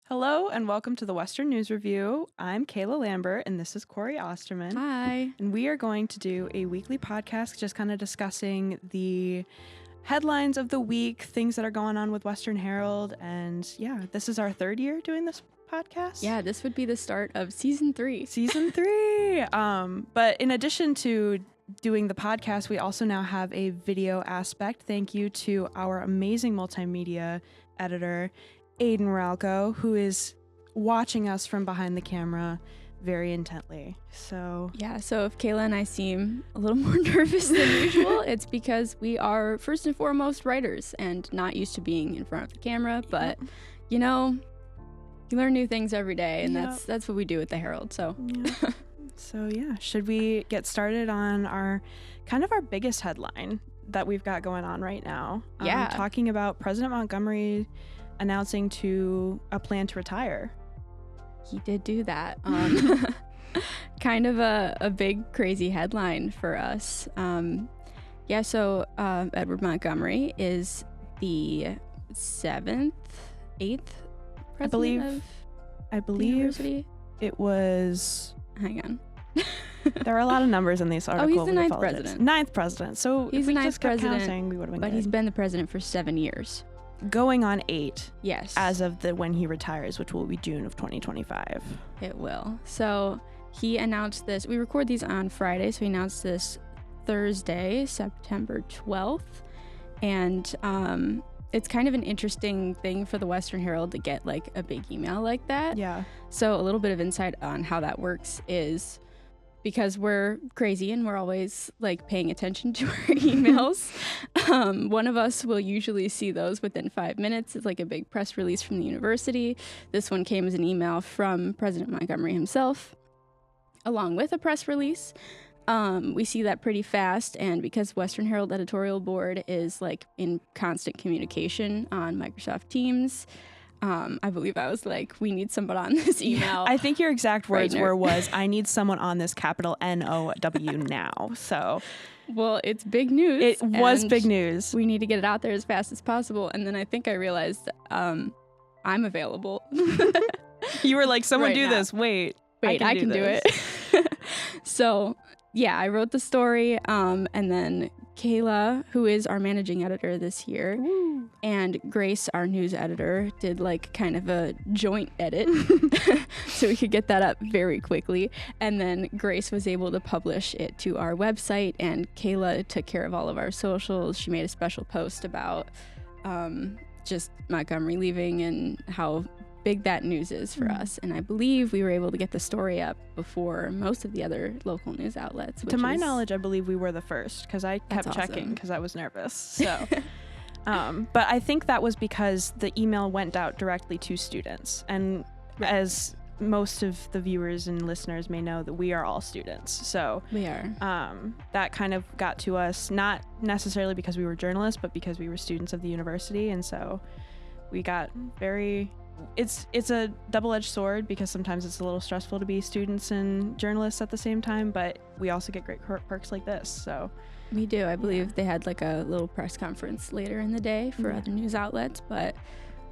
Hello and welcome to the Western News Review. I'm Kayla Lambert and this is Cori Osterman. Hi. And we are going to do a weekly podcast just kind of discussing the headlines of the week, things that are going on with Western Herald. And yeah, this is our third year doing this podcast. Yeah, this would be the start of season 3. Season 3. But in addition to doing the podcast, we also now have a video aspect. Thank you to our amazing multimedia editor, Aidan Ralko, who is watching us from behind the camera very intently. So if Kayla and I seem a little more nervous than usual, it's because we are first and foremost writers and not used to being in front of the camera. But you know, you learn new things every day, and that's what we do at the Herald. So should we get started on our biggest headline that we've got going on right now? Talking about President Montgomery announcing a plan to retire. He did do that. Kind of a big, crazy headline for us. Edward Montgomery is the 7th, 8th president I believe the university. It was... Hang on. There are a lot of numbers in these articles. Oh, he's the 9th president. 9th president. So he's if the we 9th just kept president, counting, we would have been but good. he's been the president for 7 years. Going on 8. Yes. As of when he retires, which will be June of 2025. It will. So he announced this. We record these on Friday, so he announced this Thursday, September 12th. And it's kind of an interesting thing for the Western Herald to get like a big email like that. Yeah. So a little bit of insight on how that works is because we're crazy and we're always like paying attention to our emails. One of us will usually see those within 5 minutes. It's like a big press release from the university. This one came as an email from President Montgomery himself, along with a press release. We see that pretty fast, and because Western Herald editorial board is like in constant communication on Microsoft Teams, I believe I was like, we need someone on this email. Yeah, I think your exact words was, I need someone on this capital N-O-W now. So, well, it's big news. It was big news. We need to get it out there as fast as possible. And then I think I realized I'm available. You were like, someone do now. This. Wait, I can do it. So, yeah, I wrote the story, and then Kayla, who is our managing editor this year, and Grace, our news editor, did like kind of a joint edit so we could get that up very quickly. And then Grace was able to publish it to our website, and Kayla took care of all of our socials. She made a special post about just Montgomery leaving and how big that news is for us. And I believe we were able to get the story up before most of the other local news outlets. To my knowledge, I believe we were the first because I kept checking because I was nervous. So, but I think that was because the email went out directly to students. And as most of the viewers and listeners may know, that we are all students. So we are. That kind of got to us, not necessarily because we were journalists, but because we were students of the university. And so we got very... It's a double-edged sword because sometimes it's a little stressful to be students and journalists at the same time, but we also get great perks like this. So we do. I believe they had like a little press conference later in the day for other news outlets, but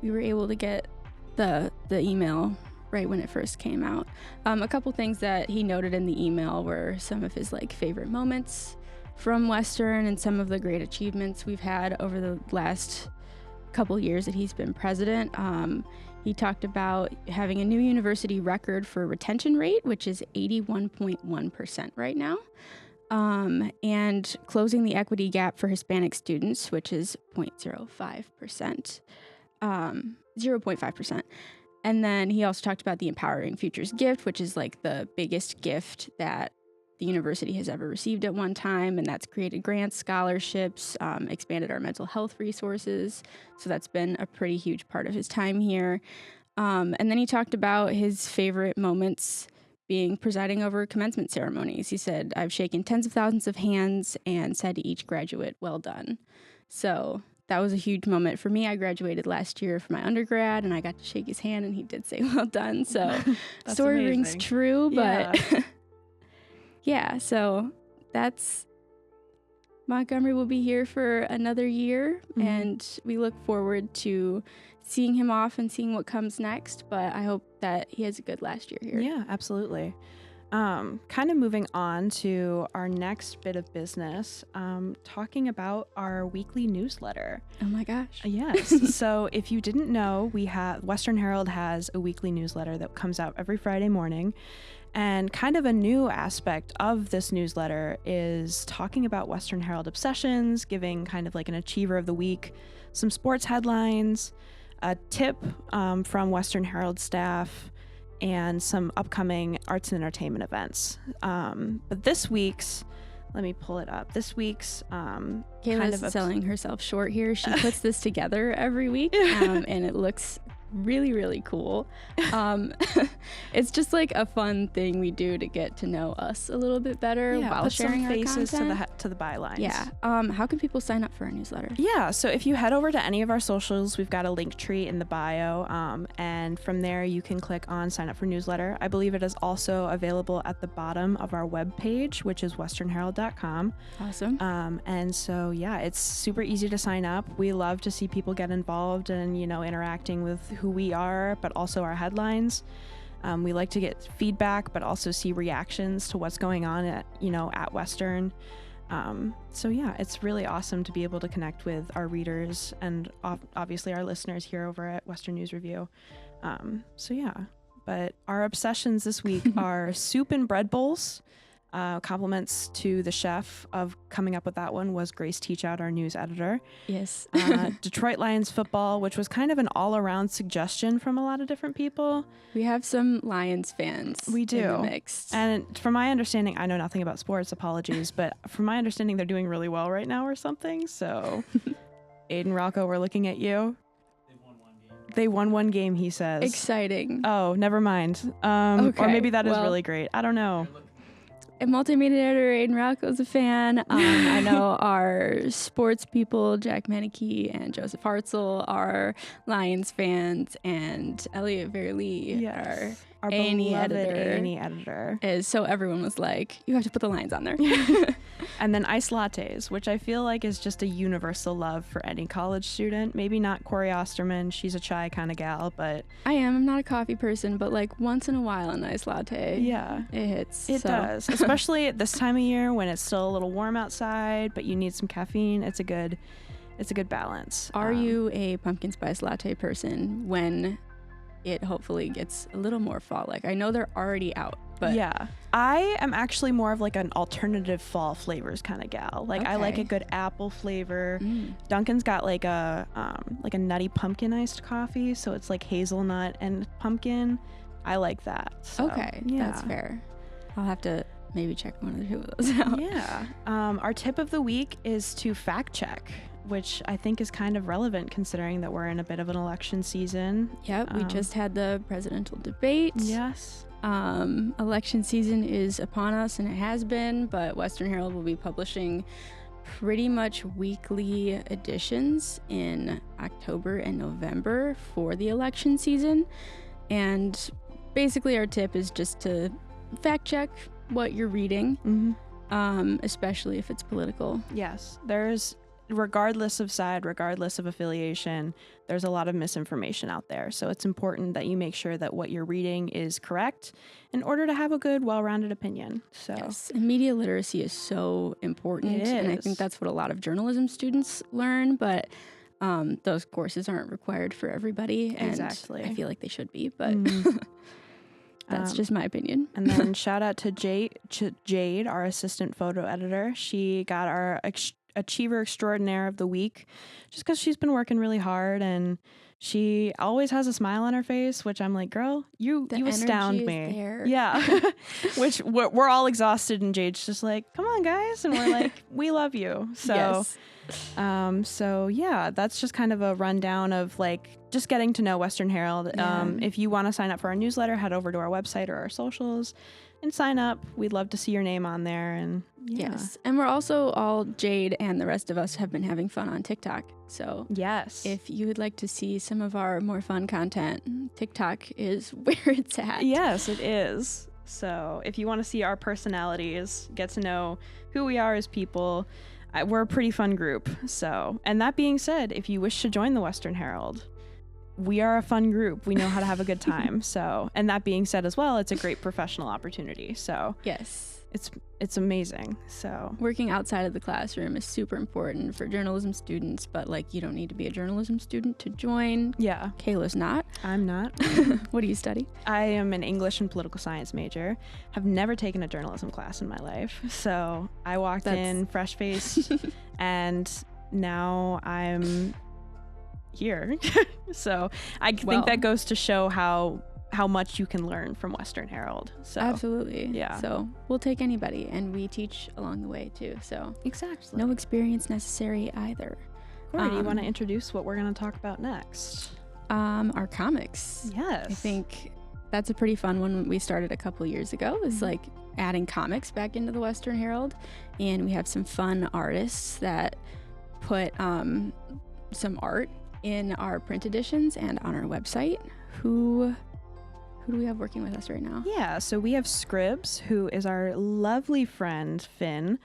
we were able to get the email right when it first came out. A couple things that he noted in the email were some of his like favorite moments from Western and some of the great achievements we've had over the last couple years that he's been president. He talked about having a new university record for retention rate, which is 81.1% right now, and closing the equity gap for Hispanic students, which is 0.05%. And then he also talked about the Empowering Futures gift, which is like the biggest gift that the university has ever received at one time, and that's created grants, scholarships, expanded our mental health resources. So that's been a pretty huge part of his time here. And then he talked about his favorite moments being presiding over commencement ceremonies. He said, I've shaken tens of thousands of hands and said to each graduate, well done. So that was a huge moment for me. I graduated last year for my undergrad, and I got to shake his hand, and he did say, well done. So story rings true, but... Yeah, so that's Montgomery will be here for another year, and we look forward to seeing him off and seeing what comes next, but I hope that he has a good last year here. Yeah, absolutely. Kind of moving on to our next bit of business, talking about our weekly newsletter. Oh my gosh. Yes. So if you didn't know, Western Herald has a weekly newsletter that comes out every Friday morning. And kind of a new aspect of this newsletter is talking about Western Herald obsessions, giving kind of like an achiever of the week, some sports headlines, a tip from Western Herald staff, and some upcoming arts and entertainment events. But this week's, let me pull it up. This week's Kayla's selling herself short here. She puts this together every week, and it looks really, really cool. It's just like a fun thing we do to get to know us a little bit better while sharing our faces content. to the bylines. Yeah. How can people sign up for our newsletter? Yeah. So if you head over to any of our socials, we've got a link tree in the bio, and from there you can click on sign up for newsletter. I believe it is also available at the bottom of our webpage, which is westernherald.com. Awesome. And so yeah, it's super easy to sign up. We love to see people get involved and interacting with who we are, but also our headlines. We like to get feedback, but also see reactions to what's going on at Western. So yeah, it's really awesome to be able to connect with our readers and obviously our listeners here over at Western News Review. So yeah, but our obsessions this week are soup and bread bowls. Compliments to the chef of coming up with that one was Grace Teachout, our news editor. Yes. Detroit Lions football, which was kind of an all-around suggestion from a lot of different people. We have some Lions fans. We do. In the mix. And from my understanding, I know nothing about sports, apologies, but from my understanding, they're doing really well right now or something. So, Aidan, Ralko, we're looking at you. They won one game, he says. Exciting. Oh, never mind. Okay. Or maybe that is really great. I don't know. Multimedia editor Aidan Ralko is a fan. I know our sports people, Jack Meneke and Joseph Hartzell, are Lions fans, and Elliot Verlee, our A&E editor, is. So everyone was like, you have to put the Lions on there. And then iced lattes, which I feel like is just a universal love for any college student. Maybe not Cori Osterman. She's a chai kind of gal, but I'm not a coffee person, but like once in a while a nice latte. Yeah. It hits. It does. Especially at this time of year when it's still a little warm outside, but you need some caffeine. It's a good balance. Are you a pumpkin spice latte person when it hopefully gets a little more fall? Like, I know they're already out, but yeah, I am actually more of like an alternative fall flavors kind of gal. Like, I like a good apple flavor. Duncan's got like a nutty pumpkin iced coffee, so it's like hazelnut and pumpkin. I like that. So, that's fair. I'll have to maybe check one of the two of those out. Yeah. Our tip of the week is to fact check, which I think is kind of relevant considering that we're in a bit of an election season. Yep, we just had the presidential debate. Yes. Election season is upon us, and it has been, but Western Herald will be publishing pretty much weekly editions in October and November for the election season. And basically our tip is just to fact check what you're reading, especially if it's political. Yes, there's, regardless of side, regardless of affiliation, there's a lot of misinformation out there. So it's important that you make sure that what you're reading is correct in order to have a good, well-rounded opinion. So yes, and media literacy is so important. It is. And I think that's what a lot of journalism students learn, but those courses aren't required for everybody. And exactly. I feel like they should be, but that's just my opinion. And then shout out to Jade, our assistant photo editor. She got our Achiever Extraordinaire of the Week just because she's been working really hard, and she always has a smile on her face, which I'm like, girl, you astound me. There. Yeah. Which we're all exhausted, and Jade's just like, come on, guys. And we're like, we love you. So, yes. So yeah, that's just kind of a rundown of like just getting to know Western Herald. Yeah. If you want to sign up for our newsletter, head over to our website or our socials and sign up. We'd love to see your name on there. And yeah. Yes. And we're also all, Jade and the rest of us have been having fun on TikTok. So yes, if you would like to see some of our more fun content, TikTok is where it's at. Yes, it is. So if you want to see our personalities, get to know who we are as people, we're a pretty fun group. So, and that being said, if you wish to join the Western Herald, we are a fun group. We know how to have a good time. So, and that being said as well, it's a great professional opportunity. So yes, it's amazing. So working outside of the classroom is super important for journalism students, but like you don't need to be a journalism student to join. yeah, Kayla's not. I'm not. What do you study? I am an English and political science major. Have never taken a journalism class in my life. So I walked in fresh-faced and now I'm here. So I think that goes to show how much you can learn from Western Herald. So absolutely. Yeah. So we'll take anybody, and we teach along the way too. So exactly. no experience necessary either. Cori, do you want to introduce what we're going to talk about next? Our comics. Yes. I think that's a pretty fun one we started a couple years ago. Is like adding comics back into the Western Herald, and we have some fun artists that put some art in our print editions and on our website. Who do we have working with us right now? Yeah, so we have Scribs, who is our lovely friend, Finn,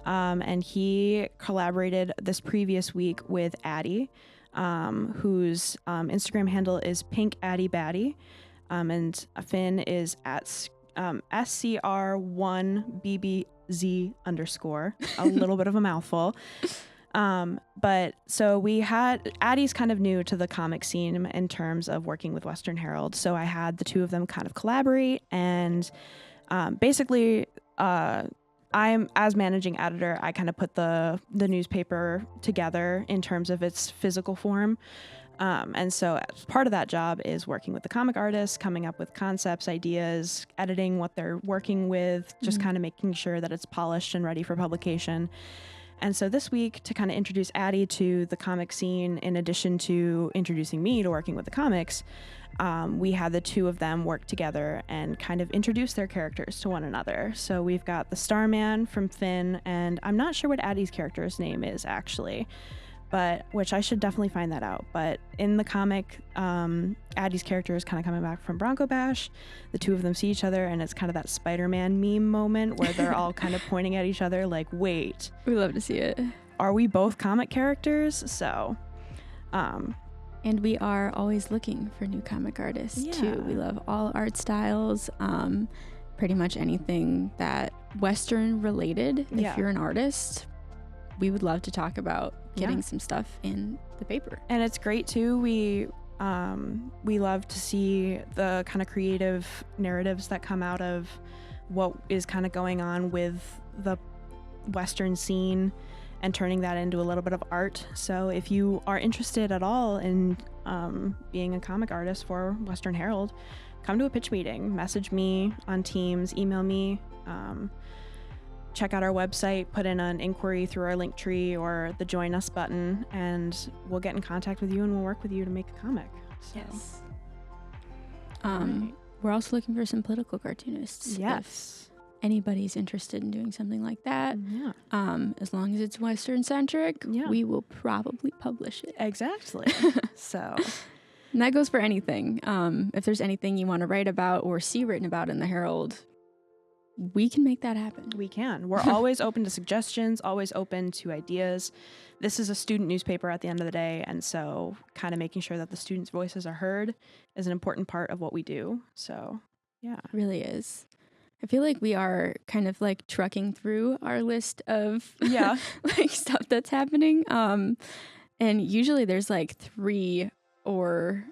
and he collaborated this previous week with Addie, whose Instagram handle is pinkaddiebaddie, and Finn is at SCR1BBZ_, a little bit of a mouthful. But so we had, Addie's kind of new to the comic scene in terms of working with Western Herald. So I had the two of them kind of collaborate, and basically I'm, as managing editor, I kind of put the newspaper together in terms of its physical form. And so as part of that job is working with the comic artists, coming up with concepts, ideas, editing what they're working with, just kind of making sure that it's polished and ready for publication. And so this week, to kind of introduce Addie to the comic scene, in addition to introducing me to working with the comics, we had the two of them work together and kind of introduce their characters to one another. So we've got the Starman from Finn, and I'm not sure what Addie's character's name is actually, but which I should definitely find that out. But in the comic, Addie's character is kind of coming back from Bronco Bash. The two of them see each other, and it's kind of that Spider-Man meme moment where they're all kind of pointing at each other like, wait. We love to see it. Are we both comic characters? So, and we are always looking for new comic artists too. We love all art styles, pretty much anything that Western related. If you're an artist, we would love to talk about getting some stuff in the paper. And it's great too. We love to see the kind of creative narratives that come out of what is kind of going on with the Western scene and turning that into a little bit of art. So if you are interested at all in being a comic artist for Western Herald, come to a pitch meeting, message me on Teams, email me, check out our website, put in an inquiry through our link tree or the join us button, and we'll get in contact with you and we'll work with you to make a comic. So. Yes. We're also looking for some political cartoonists. Yes. If anybody's interested in doing something like that, as long as it's Western centric, we will probably publish it. Exactly. So. And that goes for anything. If there's anything you want to write about or see written about in the Herald, we can make that happen. We can. We're always open to suggestions, always open to ideas. This is a student newspaper at the end of the day, and so kind of making sure that the students' voices are heard is an important part of what we do. So, yeah. It really is. I feel like we are kind of like trucking through our list of like stuff that's happening. And usually there's like three people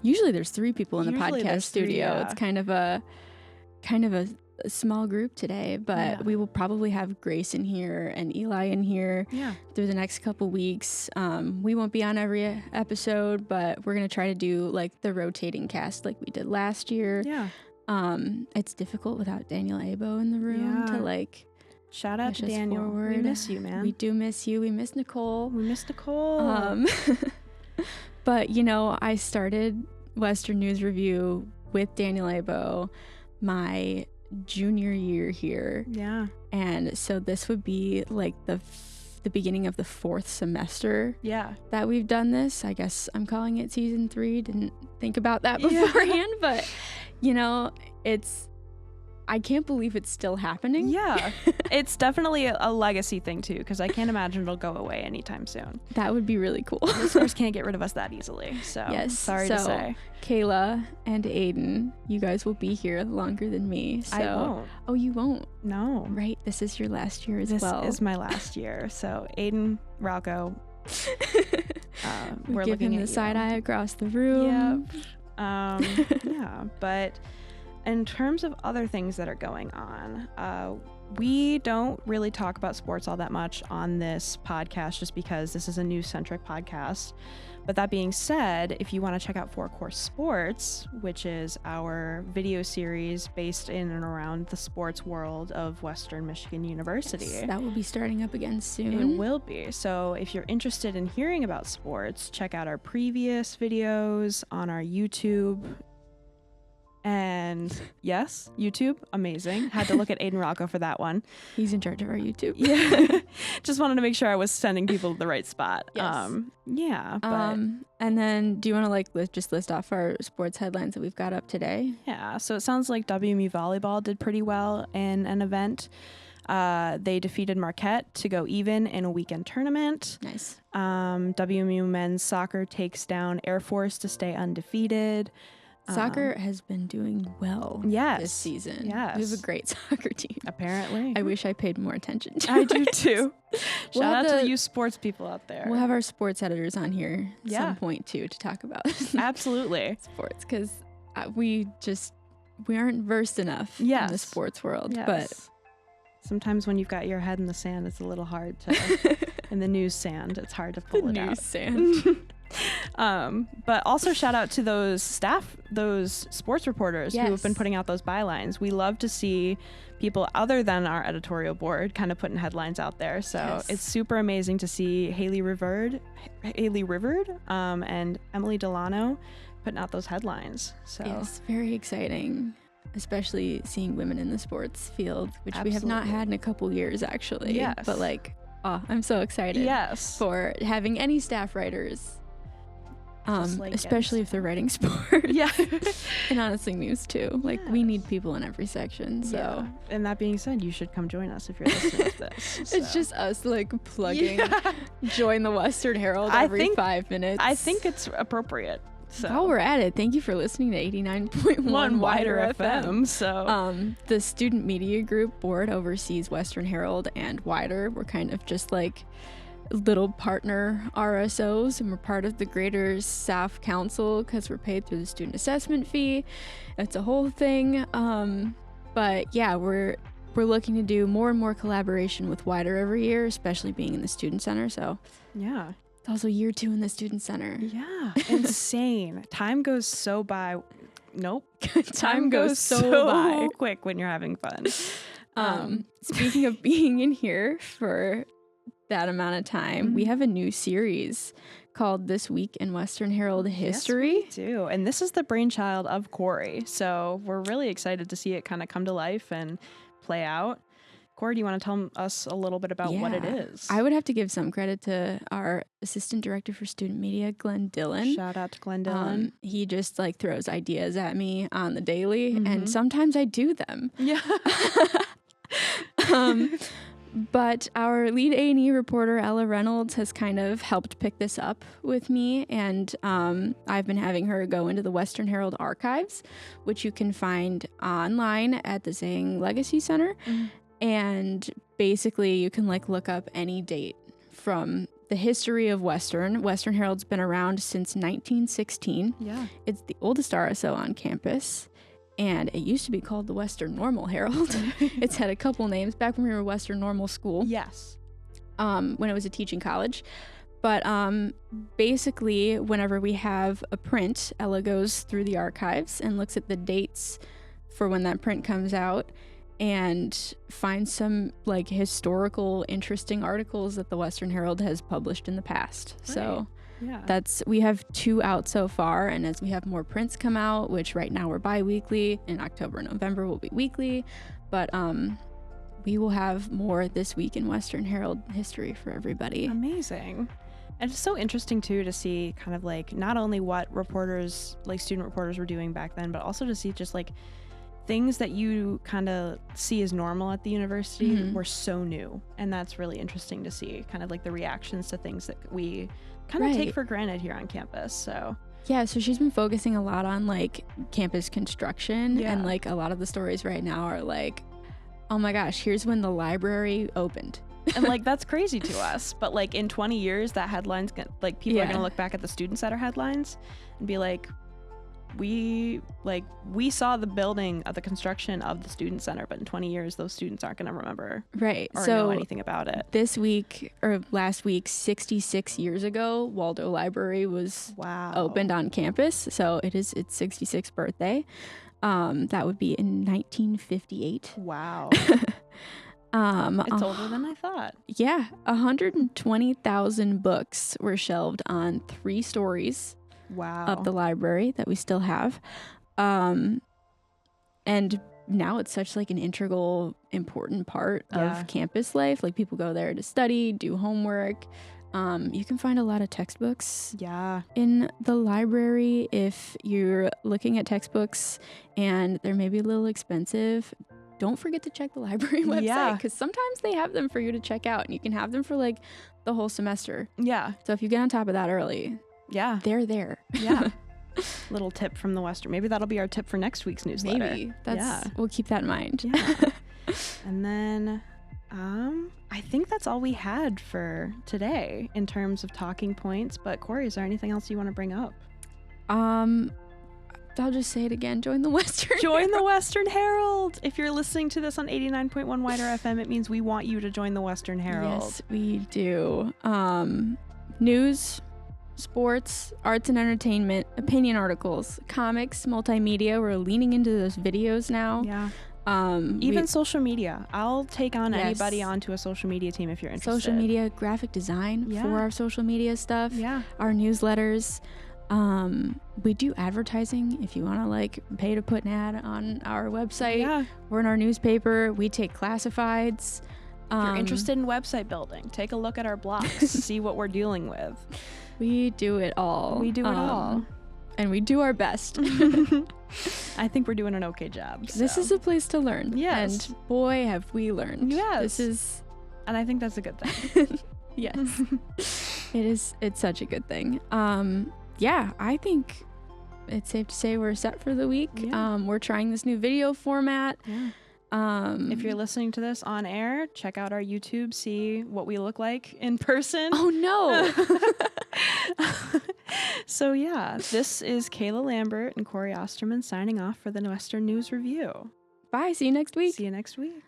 in the podcast studio. It's kind of a small group today, but we will probably have Grace in here and Eli in here through the next couple weeks. We won't be on every episode, but we're going to try to do like the rotating cast like we did last year. It's difficult without Daniel Abo in the room to like shout out to Daniel. Forward. We miss you, man. We do miss you. We miss Nicole. But I started Western News Review with Daniel Abo my junior year here. And so this would be like the beginning of the fourth semester that we've done this. I guess I'm calling it season 3. Didn't think about that beforehand, but I can't believe it's still happening. Yeah. It's definitely a legacy thing too, because I can't imagine it'll go away anytime soon. That would be really cool. Listeners can't get rid of us that easily. So yes. sorry to say. Kayla and Aidan, you guys will be here longer than me. So. I won't. Oh, you won't? No. Right. This is your last year as well. This is my last year. So Aidan, Ralko, we're give him the side eye across the room. Yep. Yeah. But in terms of other things that are going on, we don't really talk about sports all that much on this podcast just because this is a news-centric podcast. But that being said, if you want to check out Four Core Sports, which is our video series based in and around the sports world of Western Michigan University. Yes, that will be starting up again soon. It will be. So if you're interested in hearing about sports, check out our previous videos on our YouTube. And yes, YouTube, amazing. Had to look at Aidan Ralko for that one. He's in charge of our YouTube. Yeah. Just wanted to make sure I was sending people to the right spot. Yes. Yeah. But and then do you want to just list off our sports headlines that we've got up today? yeah. So it sounds like WMU volleyball did pretty well in an event. They defeated Marquette to go even in a weekend tournament. Nice. WMU men's soccer takes down Air Force to stay undefeated. Soccer has been doing well this season. Yes. We have a great soccer team. Apparently. I wish I paid more attention to I do too. We'll Shout out to you sports people out there. We'll have our sports editors on here at some point too to talk about absolutely sports because we aren't versed enough in the sports world. Yes. But sometimes when you've got your head in the sand, it's a little hard to, in the news sand, it's hard to pull it out. News sand. But also shout out to those sports reporters who have been putting out those bylines. We love to see people other than our editorial board kind of putting headlines out there. So it's super amazing to see Haley Rivard, and Emily Delano putting out those headlines. So yes, very exciting. Especially seeing women in the sports field, which we have not had in a couple years actually. Yes. But I'm so excited for having any staff writers. Especially if they're writing sports. Yeah. And honestly news too. We need people in every section. So and that being said, you should come join us if you're listening to this. So. It's just us plugging join the Western Herald every 5 minutes. I think it's appropriate. So while we're at it, thank you for listening to 89.1 Wider FM. So the student media group board oversees Western Herald and Wider. We're kind of just little partner RSOs, and we're part of the greater staff council because we're paid through the student assessment fee. It's a whole thing. But yeah, we're looking to do more and more collaboration with Wider every year, especially being in the student center. So yeah. It's also year 2 in the student center. Yeah. Insane. Time goes so by. Nope. Time goes so by quick when you're having fun. Speaking of being in here for that amount of time, we have a new series called This Week in Western Herald History. Yes, we do. And this is the brainchild of Cori. So we're really excited to see it kind of come to life and play out. Cori, do you want to tell us a little bit about what it is? I would have to give some credit to our assistant director for student media, Glenn Dillon. Shout out to Glenn Dillon. He just throws ideas at me on the daily, and sometimes I do them. Yeah. But our lead A&E reporter, Ella Reynolds, has kind of helped pick this up with me, and I've been having her go into the Western Herald archives, which you can find online at the Zhang Legacy Center. And basically you can look up any date from the history of Western. Western Herald's been around since 1916. Yeah. It's the oldest RSO on campus. And it used to be called the Western Normal Herald. It's had a couple names back when we were Western Normal School. Yes. When it was a teaching college. But basically, whenever we have a print, Ella goes through the archives and looks at the dates for when that print comes out and finds some historical, interesting articles that the Western Herald has published in the past. Right. So we have 2 out so far, and as we have more prints come out, which right now we're bi-weekly, in October and November will be weekly, but we will have more this week in Western Herald history for everybody. Amazing. And it's so interesting too to see kind of not only what reporters, student reporters were doing back then, but also to see just things that you kind of see as normal at the university Mhm. were so new. And that's really interesting to see, kind of like the reactions to things that we kind of Right. take for granted here on campus. So Yeah, so she's been focusing a lot on like campus construction, Yeah. and like a lot of the stories right now are like, oh my gosh, here's when the library opened. and like that's crazy to us, but like in 20 years that headline's like people are Yeah. gonna look back at the student center headlines and be like, we saw the building of the construction of the student center, but in 20 years those students aren't gonna remember Right. or So know anything about it. this week or last week, 66 years ago, Waldo Library was Wow. opened on campus. So it's 66th birthday. That would be in 1958. Wow. It's It's older than I thought. Yeah, 120,000 books were shelved on 3 stories Wow. of the library that we still have. And now it's such like an integral, important part Yeah. of campus life. Like people go there to study, do homework. You can find a lot of textbooks Yeah. in the library. If you're looking at textbooks and they're maybe a little expensive, don't forget to check the library website, Yeah. because sometimes they have them for you to check out, and you can have them for like the whole semester. Yeah. So if you get on top of that early, Yeah. they're there. Yeah. Little tip from the Western. Maybe that'll be our tip for next week's newsletter. Maybe we'll keep that in mind. Yeah. And then I think that's all we had for today in terms of talking points. But Cori, is there anything else you want to bring up? I'll just say it again. Join the Western. Join the Western Herald. If you're listening to this on 89.1 Wider FM, it means we want you to join the Western Herald. Yes, we do. News, sports, arts and entertainment, opinion articles, comics, multimedia. We're leaning into those videos now. Yeah. Even Social media. I'll take on Yes. anybody onto a social media team if you're interested. social media, graphic design Yeah. for our social media stuff. Yeah. Our newsletters. We do advertising if you want to like pay to put an ad on our website. Yeah. We're in our newspaper. We take classifieds. If you're interested in website building, take a look at our blogs, see what we're dealing with. We do it all. We do it all. And we do our best. I think we're doing an okay job. This so. is a place to learn. Yes. And boy, have we learned. Yes. This is, And I think that's a good thing. yes. It's such a good thing. Yeah, I think it's safe to say we're set for the week. Yeah. We're trying this new video format. Yeah. If you're listening to this on air, check out our YouTube, see what we look like in person. Oh no. So yeah, this is Kayla Lambert and Cori Osterman signing off for the Western News Review. Bye. See you next week. See you next week.